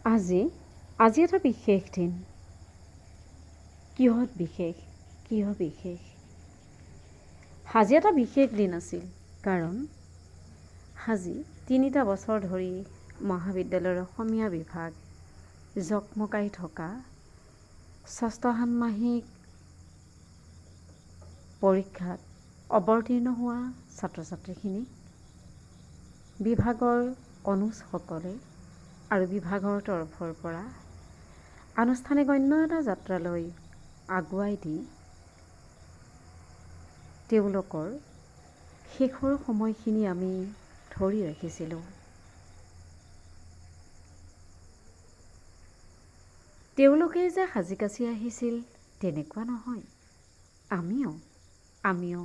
আজি এটা বিশেষ দিন। কিহত বিশেষ? আজি এটা বিশেষ দিন আছিল, কাৰণ আজি 3টা বছৰ ধৰি মহাবিদ্যালয়ৰ অসমীয়া বিভাগ জকমকাই থকা ষষ্ঠ ষান্মাসিক পৰীক্ষাত অৱতীৰ্ণ হোৱা ছাত্ৰ ছাত্ৰীখিনিক বিভাগৰ অনুজসকলে আৰু বিভাগৰ তৰফৰ পৰা আনুষ্ঠানিক অন্য এটা যাত্ৰালৈ আগুৱাই দি তেওঁলোকৰ শেষৰ সময়খিনি আমি ধৰি ৰাখিছিলোঁ। তেওঁলোকে যে সাজি কাচি আহিছিল তেনেকুৱা নহয়, আমিও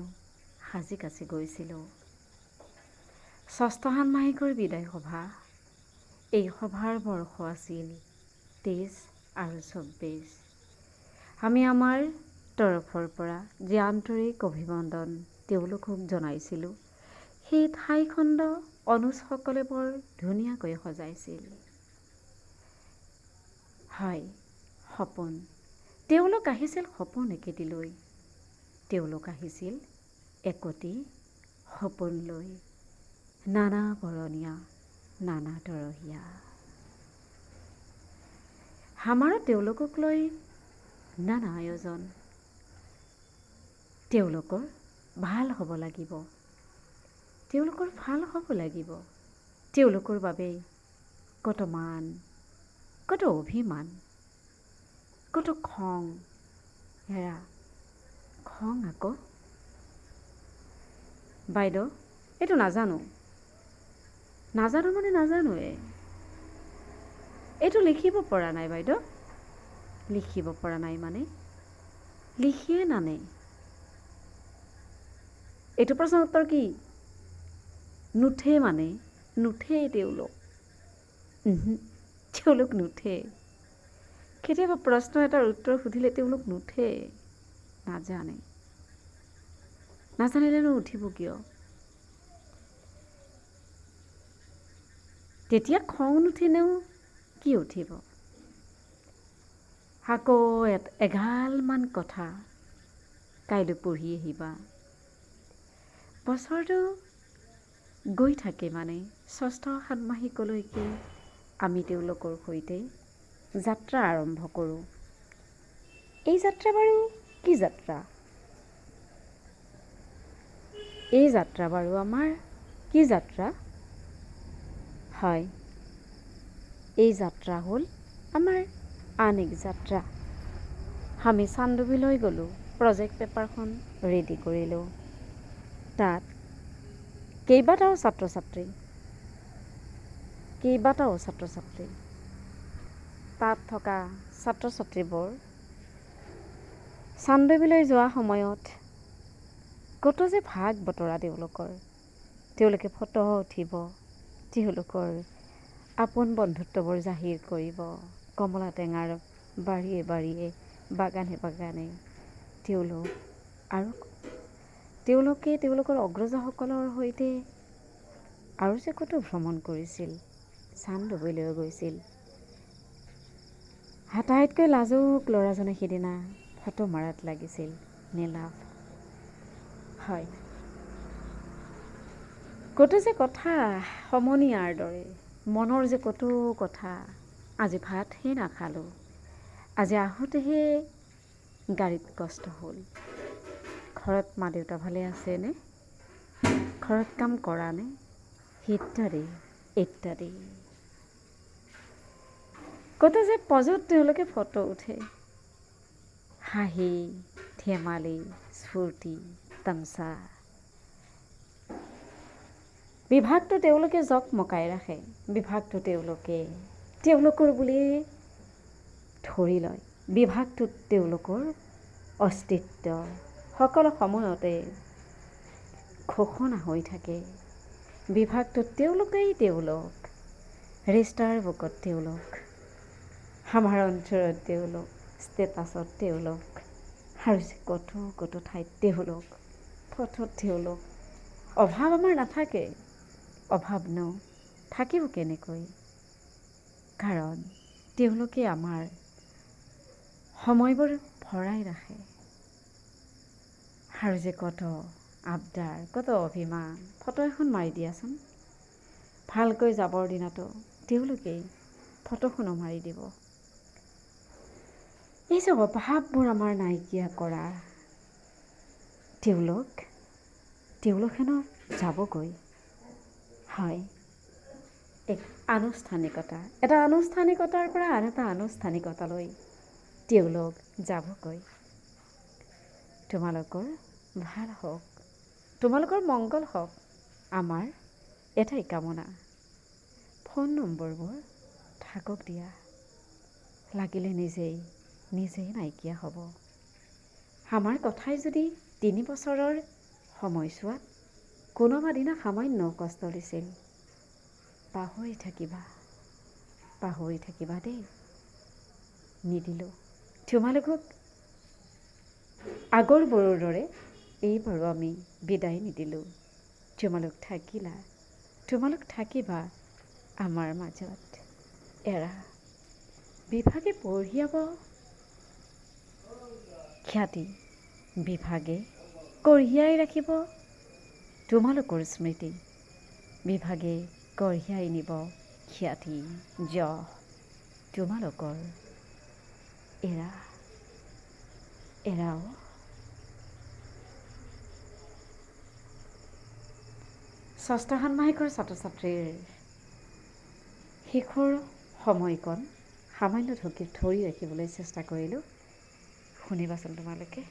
সাজি কাচি গৈছিলোঁ। ষষ্ঠ ষান্মাসিকৰ বিদায় সভা। এই সভাৰ বৰ্ষ আছিল 23 আৰু 24। আমি আমাৰ তৰফৰ পৰা যি আন্তৰিক অভিনন্দন তেওঁলোকক জনাইছিলোঁ, সেই ঠাইখণ্ড অনুজসকলে বৰ ধুনীয়াকৈ সজাইছিল। হয়, সপোন। তেওঁলোক আহিছিল সপোন একেটি লৈ। তেওঁলোক আহিছিল একোটি সপোন লৈ। নানা বৰণীয়া, নানা তৰহীয়া। আমাৰো তেওঁলোকক লৈ নানা আয়োজন। তেওঁলোকৰ ভাল হ'ব লাগিব। তেওঁলোকৰ বাবেই কত মান, কত অভিমান, কত খং। খং আকৌ। বাইদেউ, এইটো নাজানোৱে। এইটো লিখিব পৰা নাই বাইদেউ। লিখিব পৰা নাই মানে লিখিয়ে নানে। এইটো প্ৰশ্নৰ উত্তৰ কি? নুঠে মানে। নুঠেই তেওঁলোক। তেওঁলোক নুঠে। কেতিয়াবা প্ৰশ্ন এটাৰ উত্তৰ সুধিলে তেওঁলোক নুঠে। নাজানিলেনো উঠিব কিয়? তেতিয়া খং নুঠিলেও কি উঠিব? আকৌ এগালমান কথা কাইলৈ পঢ়ি আহিবা। বছৰটো গৈ থাকে মানে ষষ্ঠ ষান্মাসিকলৈকে আমি তেওঁলোকৰ সৈতে যাত্ৰা আৰম্ভ কৰোঁ। এই যাত্ৰা বাৰু কি যাত্ৰা? এই যাত্ৰা বাৰু আমাৰ কি যাত্ৰা? হয়, এই যাত্ৰা হ'ল আমাৰ আন এক যাত্ৰা। আমি চানডুবিলৈ গ'লোঁ, প্ৰজেক্ট পেপাৰখন ৰেডি কৰিলোঁ। তাত কেইবাটাও ছাত্ৰ ছাত্ৰী তাত থকা ছাত্ৰ ছাত্ৰীবোৰ চানডুবিলৈ যোৱা সময়ত কত যে ভাগ বতৰা তেওঁলোকে ফটো উঠিব, তেওঁলোকৰ আপোন বন্ধুত্ববোৰ জাহিৰ কৰিব। কমলা টেঙাৰ বাৰীয়ে বাৰীয়ে, বাগানে বাগানে তেওঁলোকে তেওঁলোকৰ অগ্ৰজসকলৰ সৈতে আৰু যে কত ভ্ৰমণ কৰিছিল, চানডুবিলৈ গৈছিল। আটাইতকৈ লাজুক ল'ৰাজনে সিদিনা ফটো মাৰাত লাগিছিল নীলাভ। হয়, কত যে কথা সমনীয়াৰ দৰে, মনৰ যে কত কথা। আজি ভাতহে নাখালোঁ, আজি আহোঁতেহে গাড়ীত কষ্ট হ'ল। ঘৰত মা দেউতা ভালে আছেনে? ঘৰত কাম কৰা নে? ইত্যাদি। কত যে পজত তেওঁলোকে ফটো উঠে। হাঁহি ধেমালি স্ফূৰ্তি তামচা। বিভাগটো তেওঁলোকে জকমকাই ৰাখে। বিভাগটো তেওঁলোকৰ বুলিয়েই ধৰি লয়। বিভাগটোত তেওঁলোকৰ অস্তিত্ব সকলো সময়তে ঘোষণা হৈ থাকে। বিভাগটোত তেওঁলোকেই তেওঁলোক। ৰেজিষ্টাৰ বুকত তেওঁলোক, আমাৰ অন্তৰত তেওঁলোক, ষ্টেটাছত তেওঁলোক, আৰু যে কত ঠাইত তেওঁলোক, ফটোত তেওঁলোক। অভাৱ আমাৰ নাথাকে। অভাৱনো থাকিব কেনেকৈ? কাৰণ তেওঁলোকে আমাৰ সময়বোৰ ভৰাই ৰাখে। আৰু যে কত আবদাৰ, কত অভিমান, ফটো এখন মাৰি দিয়াচোন। ভালকৈ যাবৰ দিনাতো তেওঁলোকেই ফটোখনো মাৰি দিব। এই যে অভাৱবোৰ আমাৰ নাইকিয়া কৰা, তেওঁলোক হেনো যাবগৈ। হয়, এক আনুষ্ঠানিকতা, এটা আনুষ্ঠানিকতাৰ পৰা আন এটা আনুষ্ঠানিকতালৈ তেওঁলোক যাবগৈ। তোমালোকৰ ভাল হওক, তোমালোকৰ মংগল হওক, আমাৰ এটাই কামনা। ফোন নম্বৰবোৰ থাকক দিয়া, লাগিলে নিজেই নাইকিয়া হ'ব। আমাৰ কথাই যদি 3 বছৰৰ সময়ছোৱাত কোনোবা দিনা সামান্য কষ্ট দিছিল, পাহৰি থাকিবা দেই। নিদিলোঁ তোমালোকক আগৰবোৰৰ দৰে এইবাৰো আমি বিদায় নিদিলোঁ। তোমালোক থাকিবা আমাৰ মাজত। এৰা বিভাগে কঢ়িয়াব খ্যাতি, বিভাগে কঢ়িয়াই ৰাখিব তোমালোকৰ স্মৃতি, বিভাগে কঢ়িয়াই নিব খ্যাতি, যশ তোমালোকৰ। এৰাও ষষ্ঠ ষাণ্মাসিকৰ ছাত্ৰ ছাত্ৰীৰ শেষৰ সময়কণ সামান্য ধৰি ৰাখিবলৈ চেষ্টা কৰিলোঁ। শুনিবাচোন তোমালোকে।